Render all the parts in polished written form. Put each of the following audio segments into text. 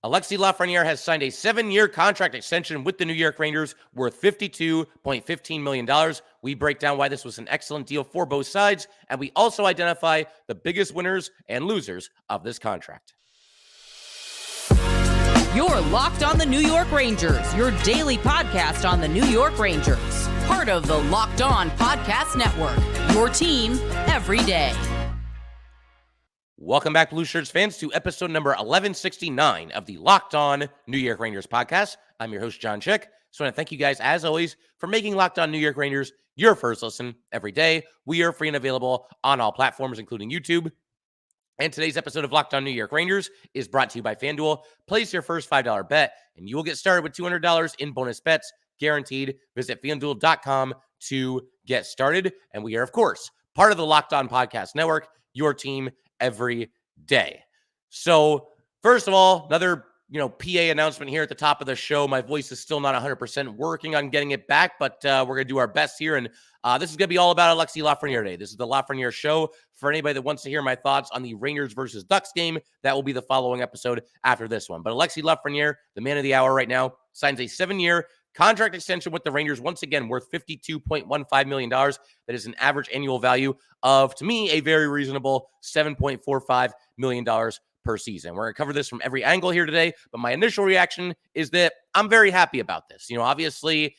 Alexis Lafreniere has signed a 7-year contract extension with the New York Rangers worth $52.15 million. We break down why this was an excellent deal for both sides, and we also identify the biggest winners and losers of this contract. You're Locked on the New York Rangers, your daily podcast on the New York Rangers. Part of the Locked On Podcast Network, your team every day. Welcome back, Blue Shirts fans, to episode number 1169 of the Locked On New York Rangers podcast. I'm your host, John Chick. So I want to thank you guys, as always, for making Locked On New York Rangers your first listen every day. We are free and available on all platforms, including YouTube. And today's episode of Locked On New York Rangers is brought to you by FanDuel. Place your first $5 bet, and you will get started with $200 in bonus bets, guaranteed. Visit FanDuel.com to get started. And we are, of course, part of the Locked On Podcast Network, your team every day. So, first of all, another, PA announcement here at the top of the show. My voice is still not 100% working on getting it back, but we're going to do our best here. And this is going to be all about Alexis Lafreniere today. This is the Lafreniere show. For anybody that wants to hear my thoughts on the Rangers versus Ducks game, that will be the following episode after this one. But Alexis Lafreniere, the man of the hour right now, signs a 7-year contract extension with the Rangers, once again, worth $52.15 million. That is an average annual value of, to me, a very reasonable $7.45 million per season. We're going to cover this from every angle here today, but my initial reaction is that I'm very happy about this. Obviously,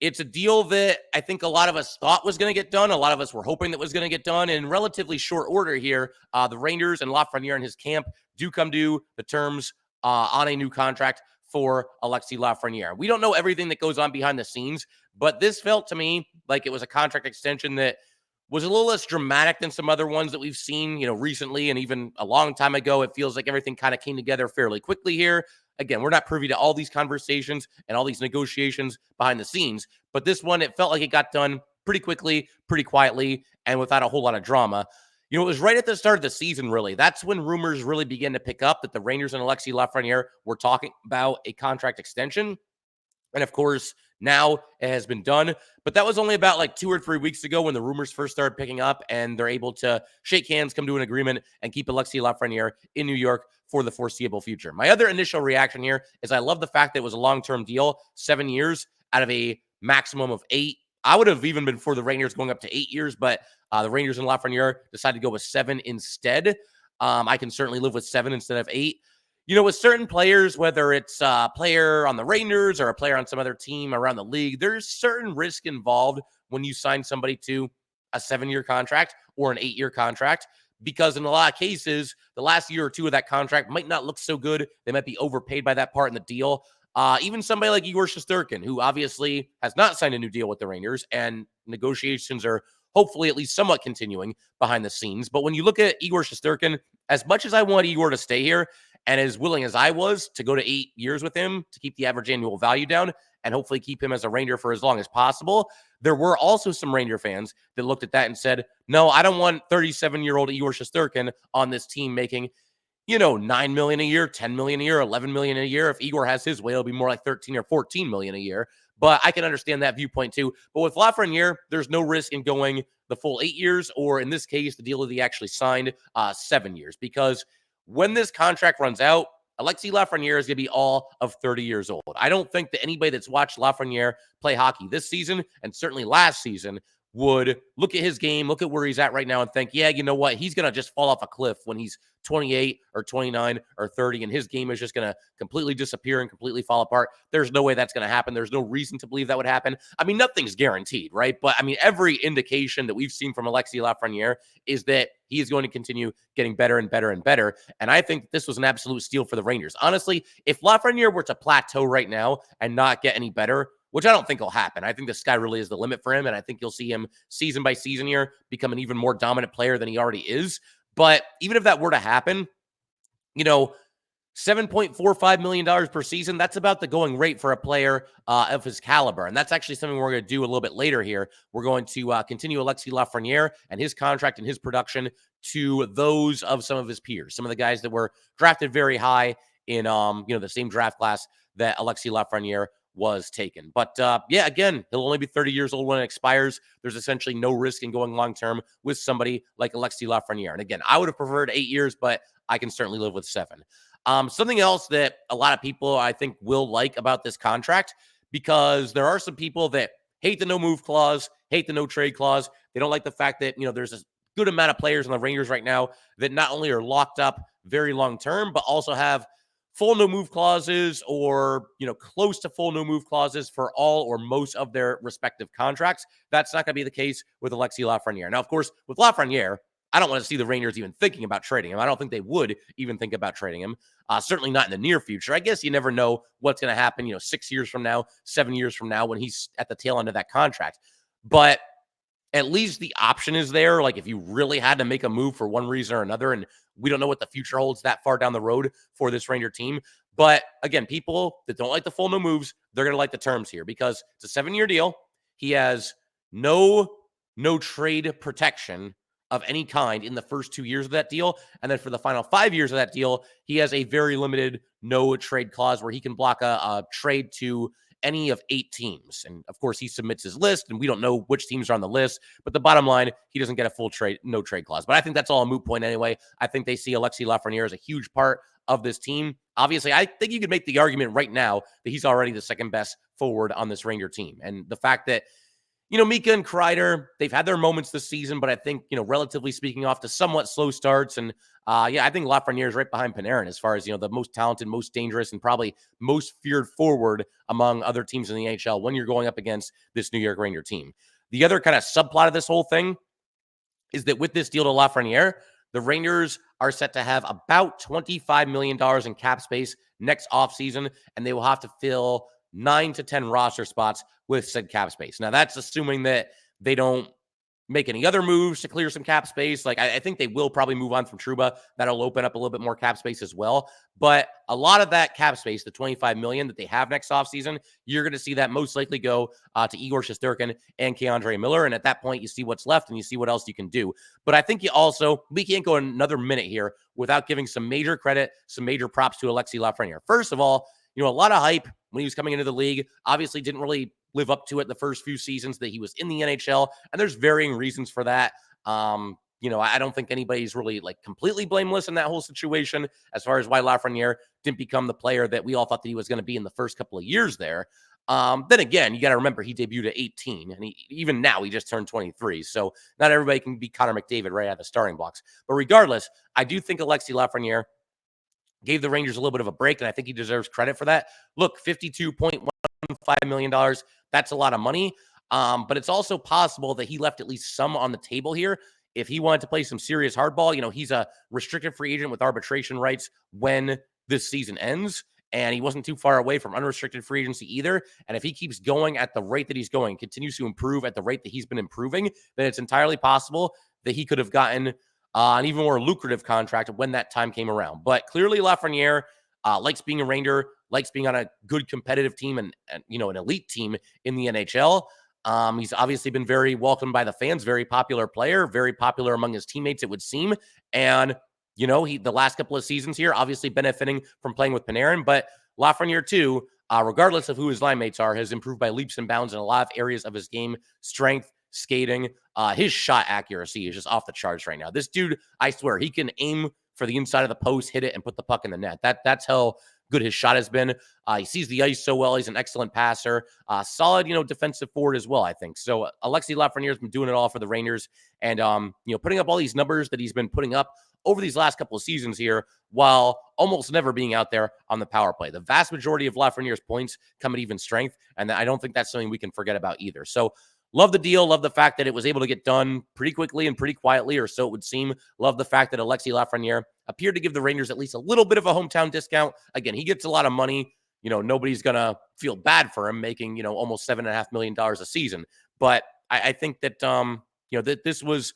it's a deal that I think a lot of us thought was going to get done. A lot of us were hoping that was going to get done in relatively short order here. The Rangers and Lafreniere and his camp do come to the terms on a new contract for Alexis Lafreniere. We don't know everything that goes on behind the scenes, but this felt to me like it was a contract extension that was a little less dramatic than some other ones that we've seen, recently and even a long time ago. It feels like everything kind of came together fairly quickly here. Again, we're not privy to all these conversations and all these negotiations behind the scenes, but this one, it felt like it got done pretty quickly, pretty quietly, and without a whole lot of drama. It was right at the start of the season, really. That's when rumors really began to pick up that the Rangers and Alexis Lafreniere were talking about a contract extension. And of course, now it has been done. But that was only about like 2 or 3 weeks ago when the rumors first started picking up, and they're able to shake hands, come to an agreement, and keep Alexis Lafreniere in New York for the foreseeable future. My other initial reaction here is I love the fact that it was a long-term deal, 7 years out of a maximum of 8. I would have even been for the Rangers going up to 8 years, but the Rangers and Lafreniere decided to go with 7 instead. I can certainly live with 7 instead of 8. With certain players, whether it's a player on the Rangers or a player on some other team around the league, there's certain risk involved when you sign somebody to a 7-year contract or an 8-year contract, because in a lot of cases, the last year or two of that contract might not look so good. They might be overpaid by that part in the deal. Even somebody like Igor Shesterkin, who obviously has not signed a new deal with the Rangers, and negotiations are hopefully at least somewhat continuing behind the scenes. But when you look at Igor Shesterkin, as much as I want Igor to stay here, and as willing as I was to go to 8 years with him to keep the average annual value down and hopefully keep him as a Ranger for as long as possible, there were also some Ranger fans that looked at that and said, no, I don't want 37-year-old Igor Shesterkin on this team making, $9 million a year, $10 million a year, $11 million a year. If Igor has his way, it'll be more like $13 or $14 million a year. But I can understand that viewpoint too. But with Lafreniere, there's no risk in going the full 8 years, or in this case, the deal that he actually signed 7 years, because when this contract runs out, Alexis Lafreniere is going to be all of 30 years old. I don't think that anybody that's watched Lafreniere play hockey this season, and certainly last season, would look at his game, look at where he's at right now, and think, yeah, you know what? He's going to just fall off a cliff when he's 28 or 29 or 30, and his game is just going to completely disappear and completely fall apart. There's no way that's going to happen. There's no reason to believe that would happen. I mean, nothing's guaranteed, right? But I mean, every indication that we've seen from Alexis Lafreniere is that he is going to continue getting better and better and better. And I think this was an absolute steal for the Rangers. Honestly, if Lafreniere were to plateau right now and not get any better, which I don't think will happen. I think the sky really is the limit for him, and I think you'll see him season by season here become an even more dominant player than he already is. But even if that were to happen, $7.45 million per season, that's about the going rate for a player of his caliber. And that's actually something we're going to do a little bit later here. We're going to continue Alexis Lafreniere and his contract and his production to those of some of his peers, some of the guys that were drafted very high in the same draft class that Alexis Lafreniere was taken. But yeah, again, he'll only be 30 years old when it expires. There's essentially no risk in going long-term with somebody like Alexis Lafreniere. And again, I would have preferred 8 years, but I can certainly live with 7. Something else that a lot of people I think will like about this contract, because there are some people that hate the no move clause, hate the no trade clause. They don't like the fact that, there's a good amount of players on the Rangers right now that not only are locked up very long term, but also have full no move clauses or, close to full no move clauses for all or most of their respective contracts. That's not going to be the case with Alexis Lafreniere. Now, of course, with Lafreniere, I don't want to see the Rangers even thinking about trading him. I don't think they would even think about trading him. Certainly not in the near future. I guess you never know what's going to happen, 6 years from now, 7 years from now when he's at the tail end of that contract. But at least the option is there. Like if you really had to make a move for one reason or another, and we don't know what the future holds that far down the road for this Ranger team. But again, people that don't like the full no moves, they're going to like the terms here because it's a 7-year deal. He has no trade protection of any kind in the first 2 years of that deal. And then for the final 5 years of that deal, he has a very limited no trade clause where he can block a trade to any of 8 teams. And of course, he submits his list, and we don't know which teams are on the list. But the bottom line, he doesn't get a full no trade clause. But I think that's all a moot point anyway. I think they see Alexis Lafreniere as a huge part of this team. Obviously, I think you could make the argument right now that he's already the second best forward on this Ranger team. And the fact that, Mika and Kreider, they've had their moments this season, but I think, relatively speaking, off to somewhat slow starts. And I think Lafreniere is right behind Panarin as far as, the most talented, most dangerous, and probably most feared forward among other teams in the NHL when you're going up against this New York Ranger team. The other kind of subplot of this whole thing is that with this deal to Lafreniere, the Rangers are set to have about $25 million in cap space next offseason, and they will have to fill 9 to 10 roster spots with said cap space. Now, that's assuming that they don't make any other moves to clear some cap space. Like, I think they will probably move on from Trouba. That'll open up a little bit more cap space as well. But a lot of that cap space, the $25 million that they have next offseason, you're going to see that most likely go to Igor Shesterkin and K'Andre Miller. And at that point, you see what's left and you see what else you can do. But I think we can't go another minute here without giving some major credit, some major props to Alexis Lafreniere. First of all, a lot of hype when he was coming into the league. Obviously didn't really live up to it the first few seasons that he was in the NHL, and there's varying reasons for that. I don't think anybody's really completely blameless in that whole situation as far as why Lafreniere didn't become the player that we all thought that he was going to be in the first couple of years there. Then again, you got to remember he debuted at 18, and even now he just turned 23. So not everybody can be Connor McDavid right out of the starting blocks. But regardless, I do think Alexis Lafreniere gave the Rangers a little bit of a break, and I think he deserves credit for that. Look, $52.15 million, that's a lot of money, but it's also possible that he left at least some on the table here. If he wanted to play some serious hardball, he's a restricted free agent with arbitration rights when this season ends, and he wasn't too far away from unrestricted free agency either. And if he keeps going at the rate that he's going, continues to improve at the rate that he's been improving, then it's entirely possible that he could have gotten an even more lucrative contract when that time came around. But clearly Lafreniere likes being a Ranger, likes being on a good competitive team and an elite team in the NHL. He's obviously been very welcomed by the fans, very popular player, very popular among his teammates, it would seem. And, the last couple of seasons here, obviously benefiting from playing with Panarin, but Lafreniere too, regardless of who his line mates are, has improved by leaps and bounds in a lot of areas of his game: strength, skating. His shot accuracy is just off the charts right now. This dude, I swear, he can aim for the inside of the post, hit it, and put the puck in the net. That's how good his shot has been. He sees the ice so well. He's an excellent passer. Solid, defensive forward as well, I think. So Alexis Lafreniere has been doing it all for the Rangers, and putting up all these numbers that he's been putting up over these last couple of seasons here, while almost never being out there on the power play. The vast majority of Lafreniere's points come at even strength, and I don't think that's something we can forget about either. So love the deal. Love the fact that it was able to get done pretty quickly and pretty quietly, or so it would seem. Love the fact that Alexis Lafreniere appeared to give the Rangers at least a little bit of a hometown discount. Again, he gets a lot of money. Nobody's going to feel bad for him making, almost $7.5 million a season. But I think that, that this was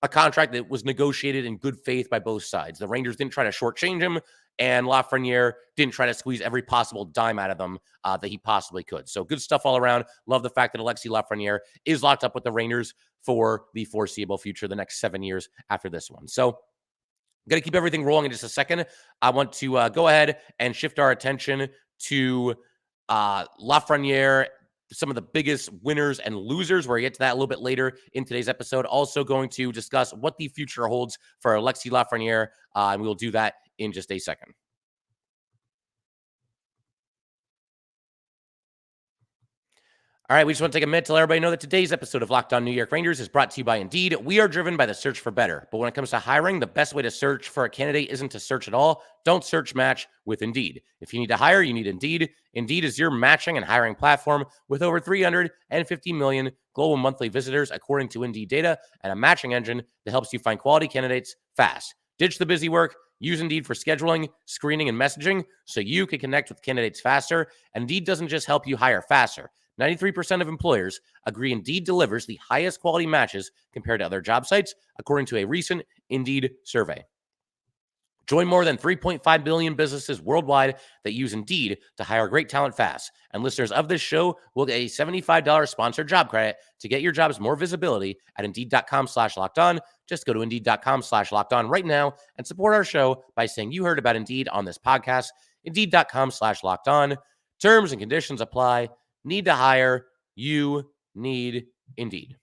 a contract that was negotiated in good faith by both sides. The Rangers didn't try to shortchange him, and Lafreniere didn't try to squeeze every possible dime out of them that he possibly could. So good stuff all around. Love the fact that Alexis Lafreniere is locked up with the Rangers for the foreseeable future, the next 7 years after this one. So I'm going to keep everything rolling in just a second. I want to go ahead and shift our attention to Lafreniere, some of the biggest winners and losers. We'll get to that a little bit later in today's episode. Also going to discuss what the future holds for Alexis Lafreniere, and we'll do that in just a second. All right, we just want to take a minute to let everybody know that today's episode of Locked On New York Rangers is brought to you by Indeed. We are driven by the search for better, but when it comes to hiring, the best way to search for a candidate isn't to search at all. Don't search, match with Indeed. If you need to hire, you need Indeed. Indeed is your matching and hiring platform with over 350 million global monthly visitors, according to Indeed data, and a matching engine that helps you find quality candidates fast. Ditch the busy work. Use Indeed for scheduling, screening, and messaging so you can connect with candidates faster. And Indeed doesn't just help you hire faster. 93% of employers agree Indeed delivers the highest quality matches compared to other job sites, according to a recent Indeed survey. Join more than 3.5 billion businesses worldwide that use Indeed to hire great talent fast. And listeners of this show will get a $75 sponsored job credit to get your jobs more visibility at Indeed.com/lockedon. Just go to Indeed.com/lockedon right now and support our show by saying you heard about Indeed on this podcast. Indeed.com/lockedon. Terms and conditions apply. Need to hire. You need Indeed.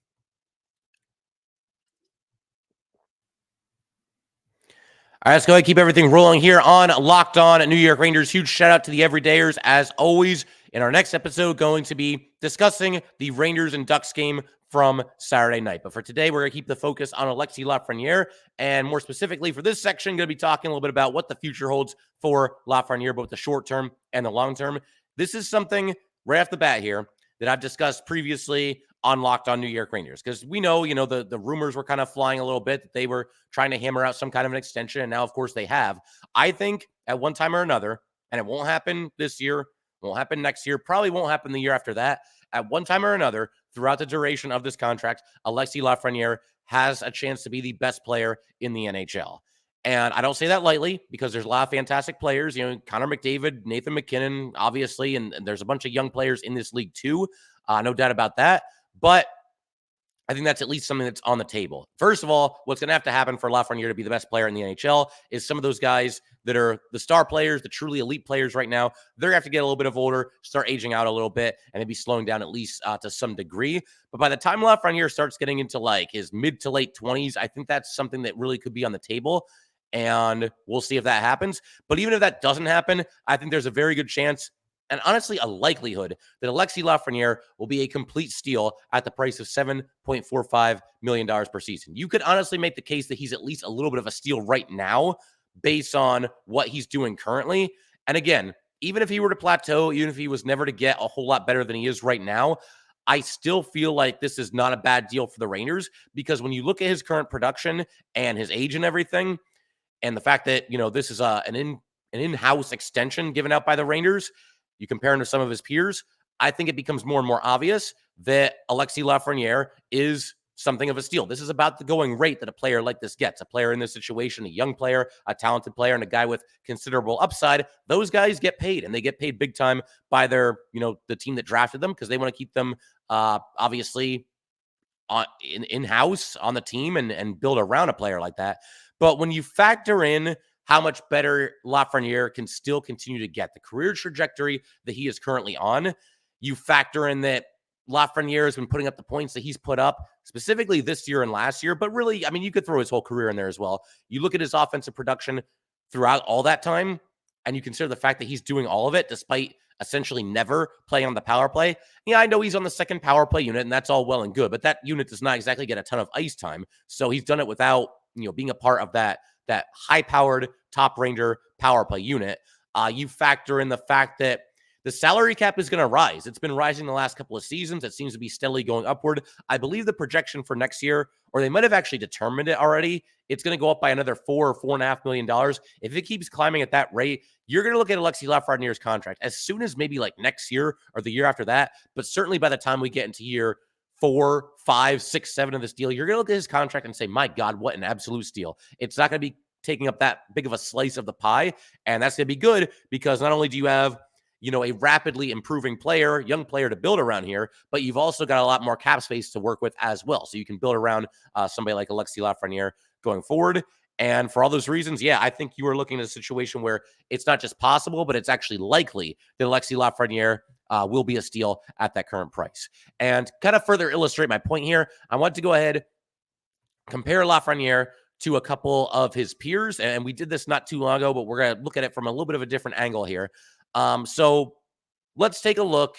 All right, let's go ahead and keep everything rolling here on Locked On New York Rangers. Huge shout out to the everydayers. As always, in our next episode, going to be discussing the Rangers and Ducks game from Saturday night. But for today, we're going to keep the focus on Alexis Lafreniere. And more specifically for this section, going to be talking a little bit about what the future holds for Lafreniere, both the short term and the long term. This is something right off the bat here that I've discussed previously on Locked On New York Rangers, because we know, the rumors were kind of flying a little bit that they were trying to hammer out some kind of an extension, and now, of course, they have. I think at one time or another, and it won't happen this year, won't happen next year, probably won't happen the year after that, at one time or another, throughout the duration of this contract, Alexis Lafreniere has a chance to be the best player in the NHL. And I don't say that lightly, because there's a lot of fantastic players, Connor McDavid, Nathan McKinnon, obviously, and there's a bunch of young players in this league too. No doubt about that. But I think that's at least something that's on the table. First of all, what's going to have to happen for Lafreniere to be the best player in the NHL is some of those guys that are the star players, the truly elite players right now, they're going to have to get a little bit of older, start aging out a little bit, and maybe slowing down at least to some degree. But by the time Lafreniere starts getting into like his mid to late 20s, I think that's something that really could be on the table. And we'll see if that happens. But even if that doesn't happen, I think there's a very good chance, and honestly a likelihood, that Alexis Lafreniere will be a complete steal at the price of $7.45 million per season. You could honestly make the case that he's at least a little bit of a steal right now based on what he's doing currently. And again, even if he were to plateau, even if he was never to get a whole lot better than he is right now, I still feel like this is not a bad deal for the Rangers, because when you look at his current production and his age and everything, and the fact that, this is an in-house extension given out by the Rangers, you compare him to some of his peers, I think it becomes more and more obvious that Alexis Lafreniere is something of a steal. This is about the going rate that a player like this gets. A player in this situation, a young player, a talented player, and a guy with considerable upside. Those guys get paid, and they get paid big time by their, the team that drafted them, because they want to keep them obviously in-house on the team and build around a player like that. But when you factor in how much better Lafreniere can still continue to get, the career trajectory that he is currently on, you factor in that Lafreniere has been putting up the points that he's put up, specifically this year and last year, but really, you could throw his whole career in there as well. You look at his offensive production throughout all that time, and you consider the fact that he's doing all of it despite essentially never playing on the power play. Yeah, I know he's on the second power play unit, and that's all well and good, but that unit does not exactly get a ton of ice time. So he's done it without, being a part of that high-powered top Ranger power play unit. You factor in the fact that the salary cap is going to rise. It's been rising the last couple of seasons. It seems to be steadily going upward. I believe the projection for next year, or they might have actually determined it already, it's going to go up by another $4 or $4.5 million. If it keeps climbing at that rate, you're going to look at Alexis Lafreniere's contract as soon as maybe like next year or the year after that. But certainly by the time we get into year 4, 5, 6, 7 of this deal, you're going to look at his contract and say, my God, what an absolute steal. It's not going to be taking up that big of a slice of the pie. And that's going to be good, because not only do you have, a rapidly improving player, young player to build around here, but you've also got a lot more cap space to work with as well. So you can build around somebody like Alexis Lafreniere going forward. And for all those reasons, yeah, I think you are looking at a situation where it's not just possible, but it's actually likely that Alexis Lafreniere will be a steal at that current price. And kind of further illustrate my point here, I want to go ahead, compare Lafreniere to a couple of his peers. And we did this not too long ago, but we're going to look at it from a little bit of a different angle here. So let's take a look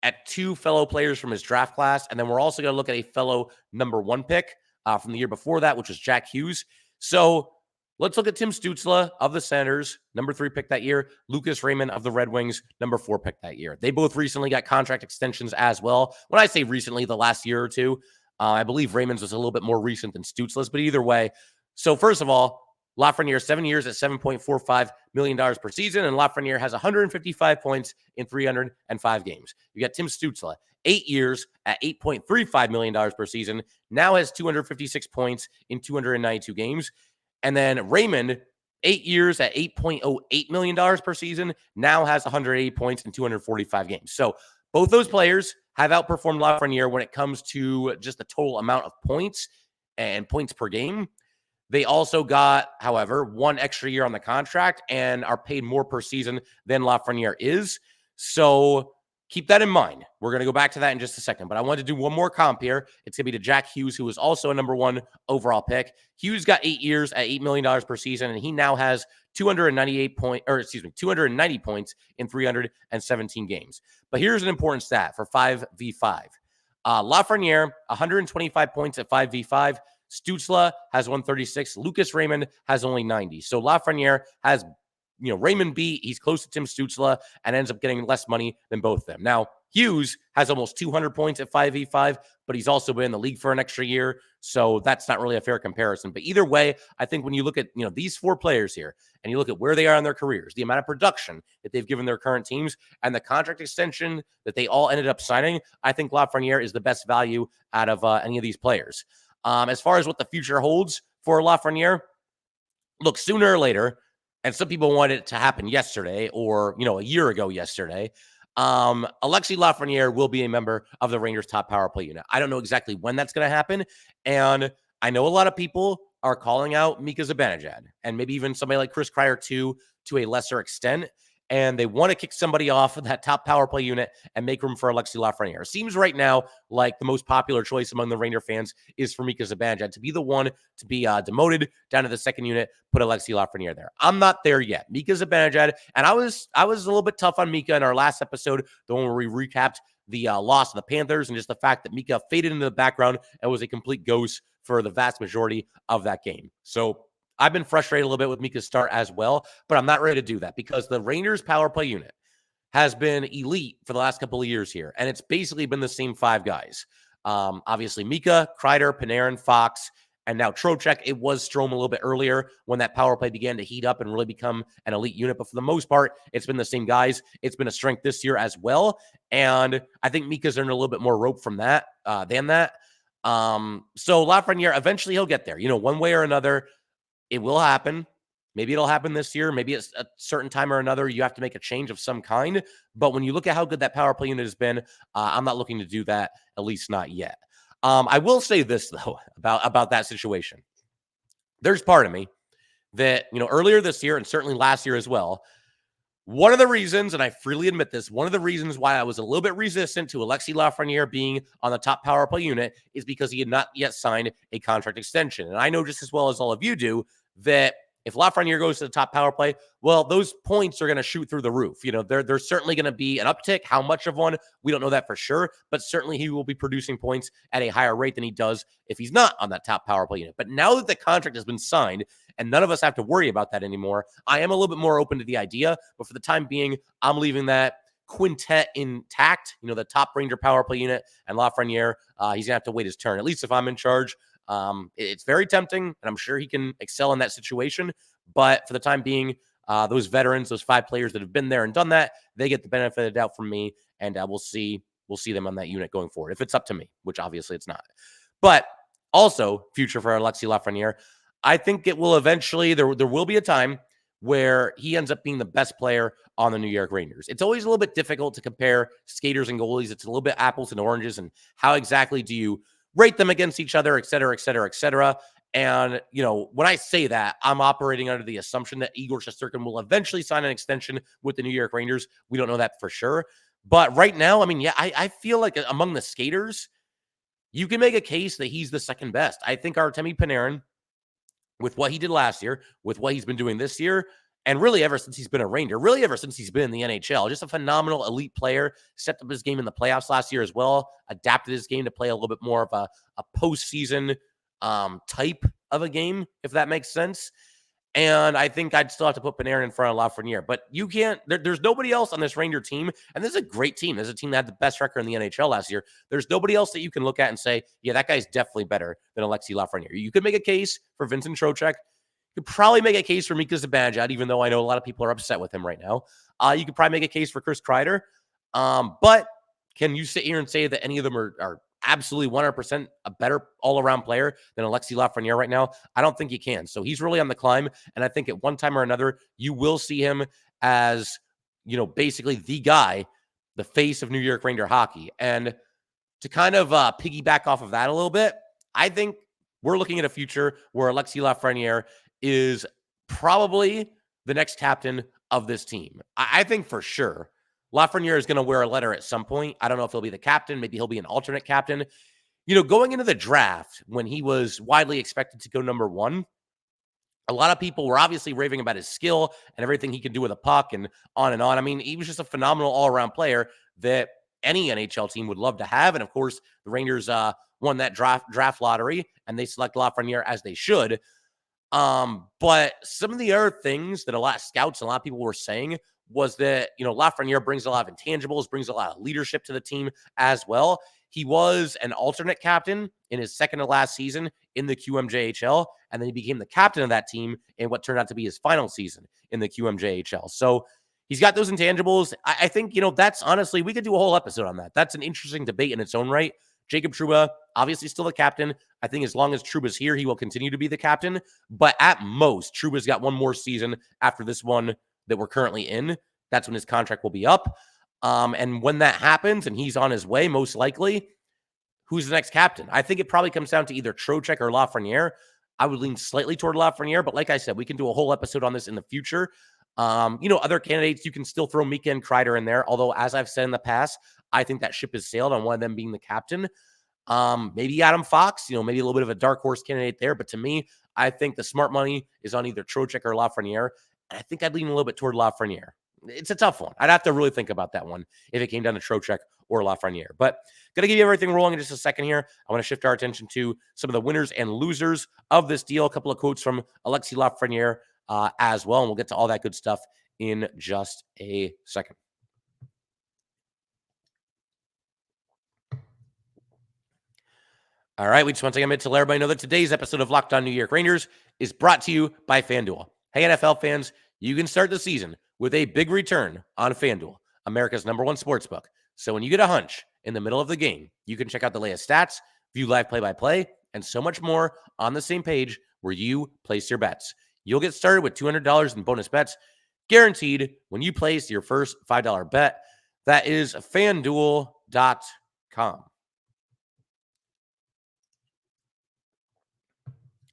at two fellow players from his draft class. And then we're also going to look at a fellow number 1 pick from the year before that, which was Jack Hughes. So let's look at Tim Stützle of the Senators, number 3 pick that year. Lucas Raymond of the Red Wings, number 4 pick that year. They both recently got contract extensions as well. When I say recently, the last year or two, I believe Raymond's was a little bit more recent than Stützle's, but either way. So first of all, Lafreniere, 7 years at $7.45 million per season, and Lafreniere has 155 points in 305 games. You got Tim Stützle, 8 years at $8.35 million per season, now has 256 points in 292 games. And then Raymond, 8 years at $8.08 million per season, now has 180 points in 245 games. So both those players have outperformed Lafreniere when it comes to just the total amount of points and points per game. They also got, however, 1 extra year on the contract and are paid more per season than Lafreniere is. So keep that in mind. We're going to go back to that in just a second, but I wanted to do one more comp here. It's going to be to Jack Hughes, who was also a number 1 overall pick. Hughes got 8 years at $8 million per season, and he now has 290 points in 317 games. But here's an important stat for 5v5. Lafreniere, 125 points at 5v5. Stützle has 136. Lucas Raymond has only 90. So Lafreniere has, Raymond beat. He's close to Tim Stützle and ends up getting less money than both of them. Now, Hughes has almost 200 points at 5v5, but he's also been in the league for an extra year. So that's not really a fair comparison. But either way, I think when you look at, these 4 players here and you look at where they are in their careers, the amount of production that they've given their current teams and the contract extension that they all ended up signing, I think Lafreniere is the best value out of any of these players. As far as what the future holds for Lafreniere, look, sooner or later, and some people want it to happen yesterday or, a year ago yesterday, Alexis Lafreniere will be a member of the Rangers' top power play unit. I don't know exactly when that's going to happen, and I know a lot of people are calling out Mika Zibanejad, and maybe even somebody like Chris Kreider too, to a lesser extent, and they want to kick somebody off of that top power play unit and make room for Alexis Lafreniere. It seems right now like the most popular choice among the Ranger fans is for Mika Zibanejad to be the one to be demoted down to the second unit, put Alexis Lafreniere there. I'm not there yet. Mika Zibanejad, and I was a little bit tough on Mika in our last episode, the one where we recapped the loss of the Panthers and just the fact that Mika faded into the background and was a complete ghost for the vast majority of that game. So I've been frustrated a little bit with Mika's start as well, but I'm not ready to do that because the Rangers power play unit has been elite for the last couple of years here, and it's basically been the same 5 guys. Obviously, Mika, Kreider, Panarin, Fox, and now Trocheck. It was Strome a little bit earlier when that power play began to heat up and really become an elite unit, but for the most part, it's been the same guys. It's been a strength this year as well, and I think Mika's earned a little bit more rope from that than that. So Lafreniere, eventually he'll get there. One way or another, it will happen. Maybe it'll happen this year. Maybe at a certain time or another, you have to make a change of some kind. But when you look at how good that power play unit has been, I'm not looking to do that, at least not yet. I will say this, though, about that situation. There's part of me that, earlier this year and certainly last year as well, one of the reasons, and I freely admit this, one of the reasons why I was a little bit resistant to Alexis Lafreniere being on the top power play unit is because he had not yet signed a contract extension. And I know just as well as all of you do that if Lafreniere goes to the top power play, well, those points are going to shoot through the roof. There's certainly going to be an uptick. How much of one? We don't know that for sure, but certainly he will be producing points at a higher rate than he does if he's not on that top power play unit. But now that the contract has been signed and none of us have to worry about that anymore, I am a little bit more open to the idea. But for the time being, I'm leaving that quintet intact, the top Ranger power play unit, and Lafreniere, he's going to have to wait his turn, at least if I'm in charge. It's very tempting, and I'm sure he can excel in that situation. But for the time being, those veterans, those 5 players that have been there and done that, they get the benefit of the doubt from me, and we'll see them on that unit going forward. If it's up to me, which obviously it's not. But also, future for Alexis Lafreniere, I think it will eventually, there will be a time where he ends up being the best player on the New York Rangers. It's always a little bit difficult to compare skaters and goalies. It's a little bit apples and oranges, and how exactly do you rate them against each other, et cetera, et cetera, et cetera. And, when I say that, I'm operating under the assumption that Igor Shesterkin will eventually sign an extension with the New York Rangers. We don't know that for sure. But right now, I mean, yeah, I feel like among the skaters, you can make a case that he's the second best. I think Artemi Panarin, with what he did last year, with what he's been doing this year, and really ever since he's been a Ranger, really ever since he's been in the NHL, just a phenomenal elite player, stepped up his game in the playoffs last year as well, adapted his game to play a little bit more of a postseason type of a game, if that makes sense. And I think I'd still have to put Panarin in front of Lafreniere. But you can't, there's nobody else on this Ranger team. And this is a great team. This is a team that had the best record in the NHL last year. There's nobody else that you can look at and say, yeah, that guy's definitely better than Alexis Lafreniere. You could make a case for Vincent Trocheck. You could probably make a case for Mika Zibanejad, even though I know a lot of people are upset with him right now. You could probably make a case for Chris Kreider. But can you sit here and say that any of them are absolutely 100% a better all-around player than Alexis Lafreniere right now? I don't think you can. So he's really on the climb, and I think at one time or another, you will see him as, basically the guy, the face of New York Ranger hockey. And to kind of piggyback off of that a little bit, I think we're looking at a future where Alexis Lafreniere is probably the next captain of this team. I think for sure Lafreniere is going to wear a letter at some point. I don't know if he'll be the captain. Maybe he'll be an alternate captain. Going into the draft, when he was widely expected to go number one, a lot of people were obviously raving about his skill and everything he could do with a puck and on and on. I mean, he was just a phenomenal all-around player that any NHL team would love to have. And of course, the Rangers won that draft lottery, and they select Lafreniere as they should. But some of the other things that a lot of scouts and a lot of people were saying was that, Lafreniere brings a lot of intangibles, brings a lot of leadership to the team as well. He was an alternate captain in his second to last season in the QMJHL, and then he became the captain of that team in what turned out to be his final season in the QMJHL. So he's got those intangibles. I think, that's honestly, we could do a whole episode on that. That's an interesting debate in its own right. Jacob Trouba, obviously still the captain. I think as long as Trouba's here, he will continue to be the captain. But at most, Trouba's got one more season after this one that we're currently in. That's when his contract will be up. And when that happens and he's on his way, most likely, who's the next captain? I think it probably comes down to either Trocheck or Lafreniere. I would lean slightly toward Lafreniere, but like I said, we can do a whole episode on this in the future. Other candidates, you can still throw Mika and Kreider in there. Although, as I've said in the past, I think that ship has sailed on one of them being the captain. Maybe Adam Fox, maybe a little bit of a dark horse candidate there. But to me, I think the smart money is on either Trocheck or Lafreniere. And I think I'd lean a little bit toward Lafreniere. It's a tough one. I'd have to really think about that one if it came down to Trocheck or Lafreniere. But going to give you everything rolling in just a second here. I want to shift our attention to some of the winners and losers of this deal. A couple of quotes from Alexis Lafreniere as well. And we'll get to all that good stuff in just a second. All right, we just want to take a minute to let everybody know that today's episode of Locked On New York Rangers is brought to you by FanDuel. Hey, NFL fans, you can start the season with a big return on FanDuel, America's #1 sportsbook. So when you get a hunch in the middle of the game, you can check out the latest stats, view live play-by-play, and so much more on the same page where you place your bets. You'll get started with $200 in bonus bets guaranteed when you place your first $5 bet. That is FanDuel.com.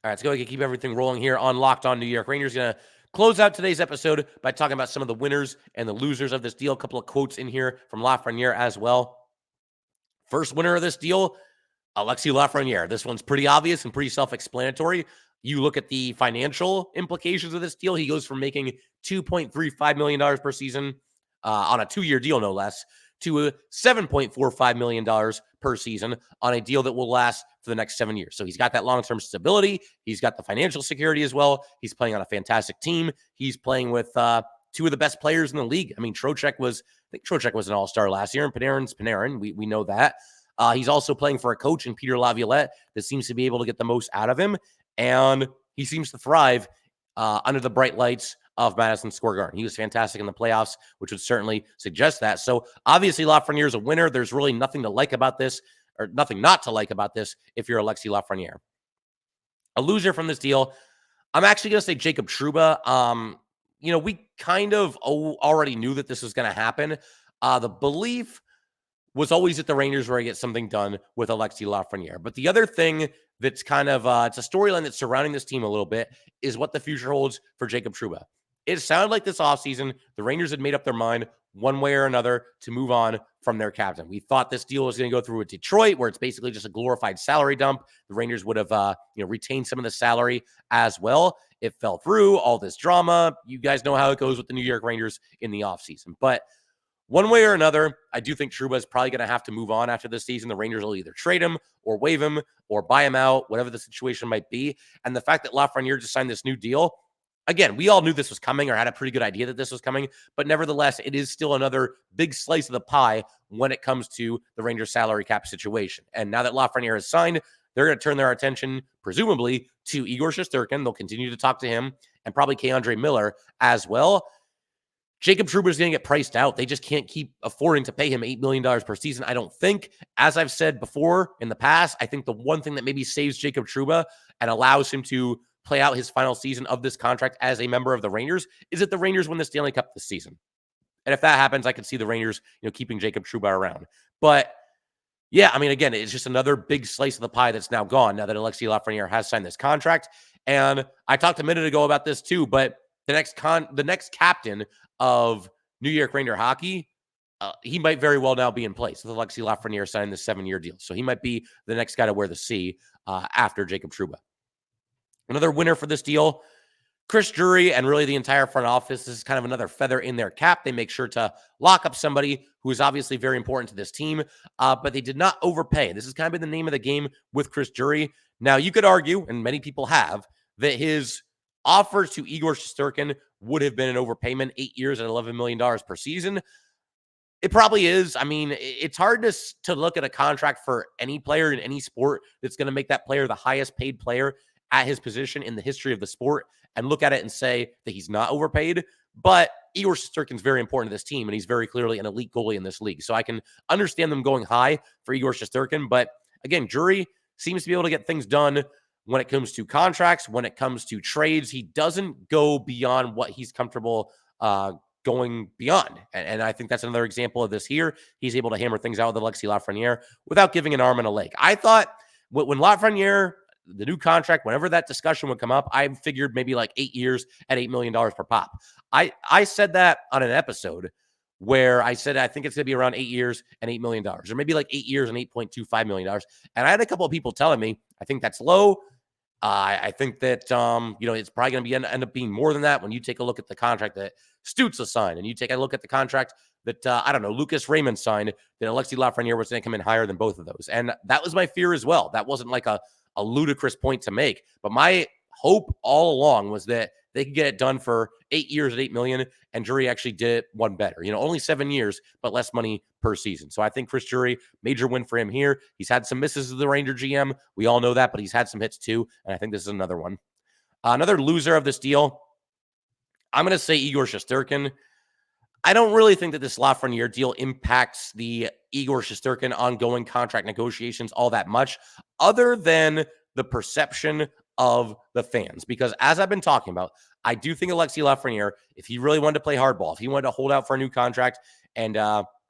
All right, let's go ahead and keep everything rolling here on Locked On New York Rangers. Going to close out today's episode by talking about some of the winners and the losers of this deal. A couple of quotes in here from Lafreniere as well. First winner of this deal, Alexis Lafreniere. This one's pretty obvious and pretty self-explanatory. You look at the financial implications of this deal. He goes from making $2.35 million per season on a 2-year deal, no less, to $7.45 million per season on a deal that will last for the next 7 years. So he's got that long-term stability. He's got the financial security as well. He's playing on a fantastic team. He's playing with two of the best players in the league. I mean, Trocheck was an all-star last year, and Panarin's Panarin. We know that. He's also playing for a coach in Peter Laviolette that seems to be able to get the most out of him, and he seems to thrive under the bright lights of Madison Square Garden. He was fantastic in the playoffs, which would certainly suggest that. So obviously Lafreniere is a winner. There's really nothing to like about this, or nothing not to like about this if you're Alexis Lafreniere. A loser from this deal, I'm actually going to say Jacob Trouba. We kind of already knew that this was going to happen. The belief was always that the Rangers were going to get something done with Alexis Lafreniere. But the other thing that's kind of, it's a storyline that's surrounding this team a little bit, is what the future holds for Jacob Trouba. It sounded like this offseason, the Rangers had made up their mind one way or another to move on from their captain. We thought this deal was going to go through with Detroit, where it's basically just a glorified salary dump. The Rangers would have, retained some of the salary as well. It fell through, all this drama. You guys know how it goes with the New York Rangers in the offseason. But one way or another, I do think Trouba is probably going to have to move on after this season. The Rangers will either trade him or waive him or buy him out, whatever the situation might be. And the fact that Lafreniere just signed this new deal, again, we all knew this was coming or had a pretty good idea that this was coming, but nevertheless, it is still another big slice of the pie when it comes to the Rangers salary cap situation. And now that Lafreniere has signed, they're going to turn their attention, presumably, to Igor Shesterkin. They'll continue to talk to him and probably K'Andre Miller as well. Jacob Trouba is going to get priced out. They just can't keep affording to pay him $8 million per season, I don't think. As I've said before in the past, I think the one thing that maybe saves Jacob Trouba and allows him to play out his final season of this contract as a member of the Rangers is that the Rangers win the Stanley Cup this season. And if that happens, I could see the Rangers, keeping Jacob Trouba around. But yeah, I mean, again, it's just another big slice of the pie that's now gone now that Alexis Lafreniere has signed this contract. And I talked a minute ago about this too, but the next captain of New York Ranger hockey, he might very well now be in place with Alexis Lafreniere signing this 7-year deal. So he might be the next guy to wear the C after Jacob Trouba. Another winner for this deal, Chris Drury and really the entire front office. This is kind of another feather in their cap. They make sure to lock up somebody who is obviously very important to this team, but they did not overpay. This has kind of been the name of the game with Chris Drury. Now, you could argue, and many people have, that his offers to Igor Shesterkin would have been an overpayment, 8 years at $11 million per season. It probably is. I mean, it's hard to look at a contract for any player in any sport that's going to make that player the highest paid player at his position in the history of the sport and look at it and say that he's not overpaid. But Igor Shesterkin's very important to this team, and he's very clearly an elite goalie in this league. So I can understand them going high for Igor Shesterkin. But again, Drury seems to be able to get things done when it comes to contracts, when it comes to trades. He doesn't go beyond what he's comfortable going beyond. And I think that's another example of this here. He's able to hammer things out with Alexis Lafreniere without giving an arm and a leg. I thought when Lafreniere, the new contract, whenever that discussion would come up, I figured maybe like 8 years at $8 million per pop. I said that on an episode where I said I think it's going to be around 8 years and $8 million, or maybe like 8 years and $8.25 million. And I had a couple of people telling me, I think that's low. I think that, it's probably going to end up being more than that when you take a look at the contract that Stützle signed and you take a look at the contract that, Lucas Raymond signed, that Alexis Lafreniere was going to come in higher than both of those. And that was my fear as well. That wasn't like a ludicrous point to make. But my hope all along was that they could get it done for 8 years at $8 million, and Drury actually did one better. Only 7 years, but less money per season. So I think Chris Drury, major win for him here. He's had some misses as the Ranger GM. We all know that, but he's had some hits too, and I think this is another one. Another loser of this deal, I'm going to say Igor Shesterkin. I don't really think that this Lafreniere deal impacts the Igor Shesterkin ongoing contract negotiations all that much, other than the perception of the fans. Because as I've been talking about, I do think Alexis Lafreniere, if he really wanted to play hardball, if he wanted to hold out for a new contract and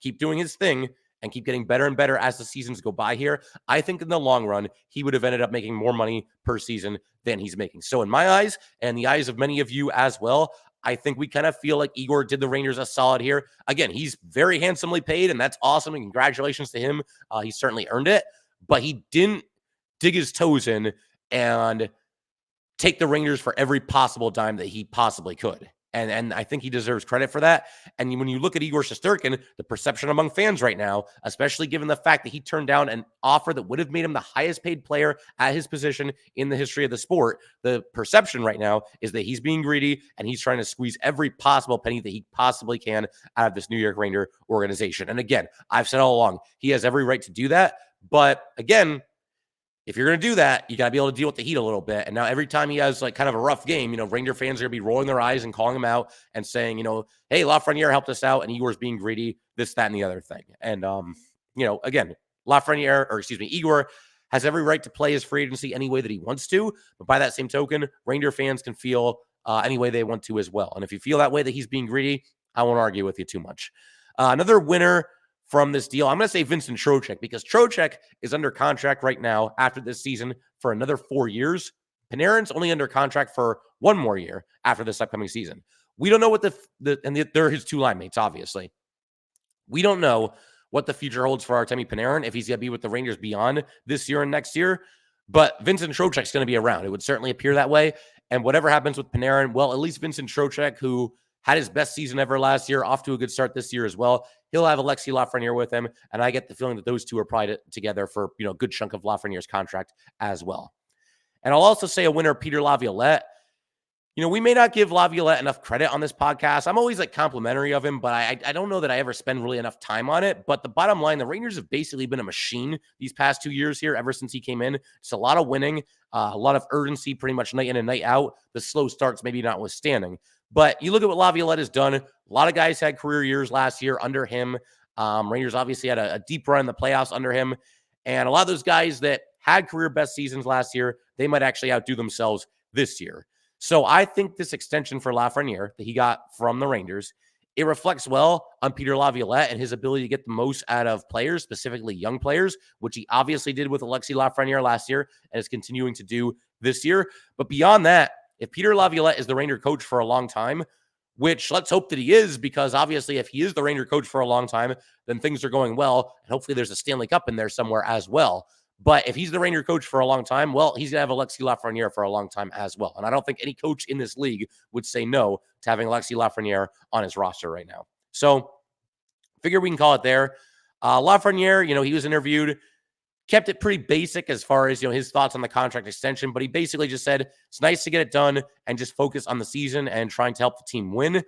keep doing his thing and keep getting better and better as the seasons go by here, I think in the long run, he would have ended up making more money per season than he's making. So in my eyes, and the eyes of many of you as well, I think we kind of feel like Igor did the Rangers a solid here. Again, he's very handsomely paid, and that's awesome, and congratulations to him. He certainly earned it, but he didn't dig his toes in and take the Rangers for every possible dime that he possibly could. And I think he deserves credit for that. And when you look at Igor Shesterkin, the perception among fans right now, especially given the fact that he turned down an offer that would have made him the highest paid player at his position in the history of the sport, the perception right now is that he's being greedy and he's trying to squeeze every possible penny that he possibly can out of this New York Ranger organization. And again, I've said all along, he has every right to do that. But again, if you're going to do that, you got to be able to deal with the heat a little bit. And now every time he has like kind of a rough game, Ranger fans are going to be rolling their eyes and calling him out and saying, hey, Lafreniere helped us out and Igor's being greedy, this, that, and the other thing. And, again, Igor has every right to play his free agency any way that he wants to. But by that same token, Ranger fans can feel any way they want to as well. And if you feel that way that he's being greedy, I won't argue with you too much. Another winner from this deal, I'm going to say Vincent Trocheck, because Trocheck is under contract right now after this season for another 4 years. Panarin's only under contract for 1 more year after this upcoming season. We don't know what they're his two line mates, obviously. We don't know what the future holds for Artemi Panarin, if he's going to be with the Rangers beyond this year and next year. But Vincent Trocheck's going to be around. It would certainly appear that way. And whatever happens with Panarin, well, at least Vincent Trocheck, who had his best season ever last year, off to a good start this year as well. He'll have Alexis Lafreniere with him, and I get the feeling that those two are probably together for a good chunk of Lafreniere's contract as well. And I'll also say a winner, Peter Laviolette. We may not give Laviolette enough credit on this podcast. I'm always complimentary of him, but I don't know that I ever spend really enough time on it. But the bottom line, the Rangers have basically been a machine these past 2 years here ever since he came in. It's a lot of winning, a lot of urgency pretty much night in and night out. The slow starts maybe notwithstanding. But you look at what Laviolette has done. A lot of guys had career years last year under him. Rangers obviously had a deep run in the playoffs under him. And a lot of those guys that had career best seasons last year, they might actually outdo themselves this year. So I think this extension for Lafreniere that he got from the Rangers, it reflects well on Peter Laviolette and his ability to get the most out of players, specifically young players, which he obviously did with Alexis Lafreniere last year and is continuing to do this year. But beyond that, if Peter Laviolette is the Ranger coach for a long time, which let's hope that he is, because obviously if he is the Ranger coach for a long time, then things are going well. And hopefully there's a Stanley Cup in there somewhere as well. But if he's the Ranger coach for a long time, well, he's going to have Alexis Lafreniere for a long time as well. And I don't think any coach in this league would say no to having Alexis Lafreniere on his roster right now. So figure we can call it there. Lafreniere, he was interviewed, kept it pretty basic as far as, his thoughts on the contract extension, but he basically just said it's nice to get it done and just focus on the season and trying to help the team win.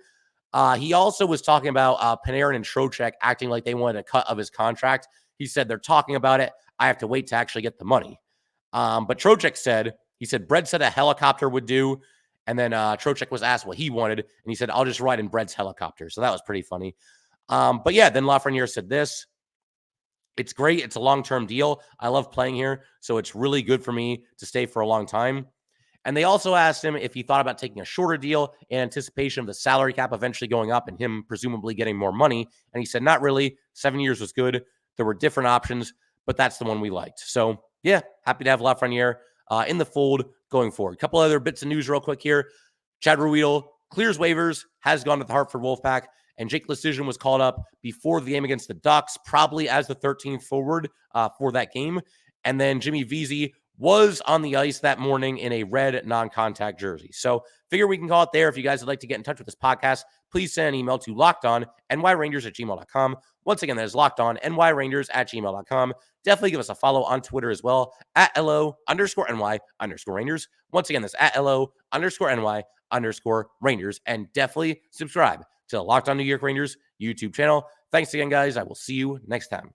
He also was talking about Panarin and Trocheck acting like they wanted a cut of his contract. He said they're talking about it. I have to wait to actually get the money. But Trocheck said, Brett said a helicopter would do. And then Trocheck was asked what he wanted. And he said, I'll just ride in Brett's helicopter. So that was pretty funny. But yeah, then Lafreniere said this. It's great. It's a long-term deal. I love playing here. So it's really good for me to stay for a long time. And they also asked him if he thought about taking a shorter deal in anticipation of the salary cap eventually going up and him presumably getting more money. And he said, not really. 7 years was good. There were different options, but that's the one we liked. So, yeah, happy to have Lafreniere in the fold going forward. A couple other bits of news real quick here. Chad Ruedel clears waivers, has gone to the Hartford Wolfpack, and Jake Leschyshyn was called up before the game against the Ducks, probably as the 13th forward for that game. And then Jimmy Vesey was on the ice that morning in a red non-contact jersey. So figure we can call it there. If you guys would like to get in touch with this podcast, please send an email to lockedonnyrangers@gmail.com. Once again, that is lockedonnyrangers@gmail.com. Definitely give us a follow on Twitter as well, @LO_NY_Rangers. Once again, that's @LO_NY_Rangers. And definitely subscribe to the Locked On New York Rangers YouTube channel. Thanks again, guys. I will see you next time.